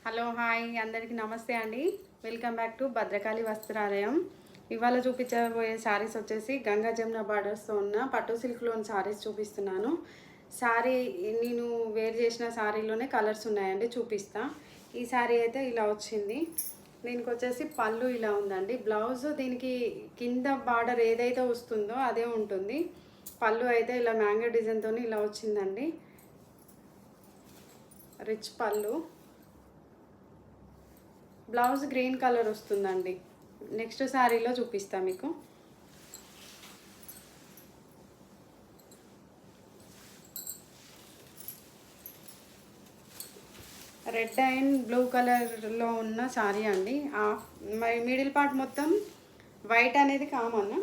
Hello hi అందరికీ నమస్తే అండి. Welcome back to Bhadrakali Vastralayam. ఇవాళ చూపించబోయే శారీస్ వచ్చేసి గంగా జమున బార్డర్స్తో ఉన్న పట్టు సిల్క్లోని శారీస్ చూపిస్తున్నాను. శారీ నేను వేర్ చేసిన శారీలోనే కలర్స్ ఉన్నాయండి, చూపిస్తా. ఈ శారీ అయితే ఇలా వచ్చింది. దీనికి వచ్చేసి పళ్ళు ఇలా ఉందండి. బ్లౌజ్ దీనికి కింద బార్డర్ ఏదైతే వస్తుందో అదే ఉంటుంది. పళ్ళు అయితే ఇలా మ్యాంగో డిజైన్తో ఇలా వచ్చిందండి. రిచ్ పళ్ళు. బ్లౌజ్ గ్రీన్ కలర్ వస్తుందండి. నెక్స్ట్ శారీలో చూపిస్తా మీకు. రెడ్ అండ్ బ్లూ కలర్లో ఉన్న శారీ అండి. మిడిల్ పార్ట్ మొత్తం వైట్ అనేది కామన్.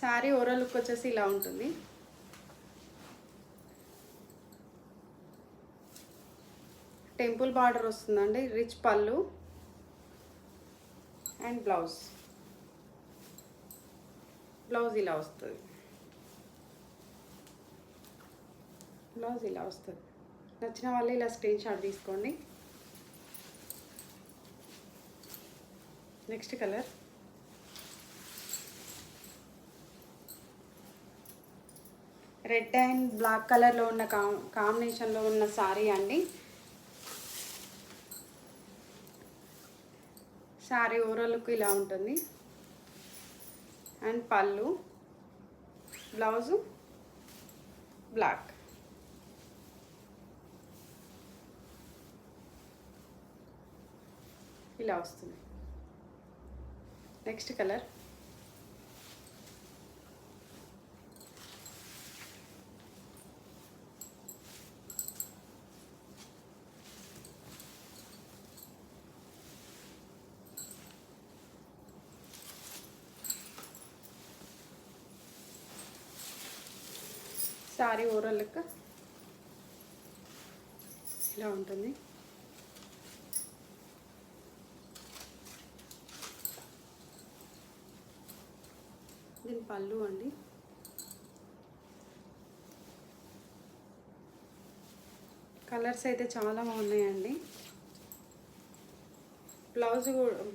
శారీ ఓవరాల్ లుక్ వచ్చేసి ఇలా ఉంటుంది. టెంపుల్ బార్డర్ వస్తుందండి. రిచ్ పళ్ళు అండ్ బ్లౌజ్ ఇలా వస్తుంది. నచ్చిన వాళ్ళు ఇలా స్క్రీన్ షాట్ తీసుకోండి. Next colour red and black కలర్లో ఉన్న కాంబినేషన్లో ఉన్న శారీ అండి. శారీ ఓవరాల్ లుక్ ఇలా ఉంటుంది. అండ్ పళ్ళు, బ్లౌజు బ్లాక్. ఇలా వస్తుంది. Next colour sari overall look ఇలా ఉంటుంది. దీని పళ్ళు అండి. కలర్స్ అయితే చాలా బాగున్నాయండి.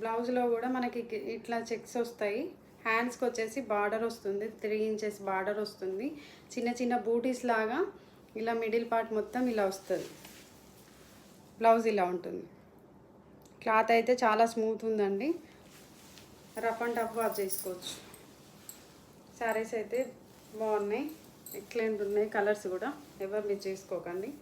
బ్లౌజ్లో కూడా మనకి ఇట్లా చెక్స్ వస్తాయి. హ్యాండ్స్కి వచ్చేసి బార్డర్ వస్తుంది. 3 ఇంచెస్ బార్డర్ వస్తుంది. చిన్న చిన్న బూటీస్ లాగా ఇలా మిడిల్ పార్ట్ మొత్తం ఇలా వస్తుంది. బ్లౌజ్ ఇలా ఉంటుంది. క్లాత్ అయితే చాలా స్మూత్ ఉందండి. రఫ్ అండ్ టఫ్ వాష్ చేసుకోవచ్చు. శారీస్ అయితే బాగున్నాయి, ఎక్సలెంట్ ఉన్నాయి. కలర్స్ కూడా ఎవరు మిస్ చేసుకోకండి.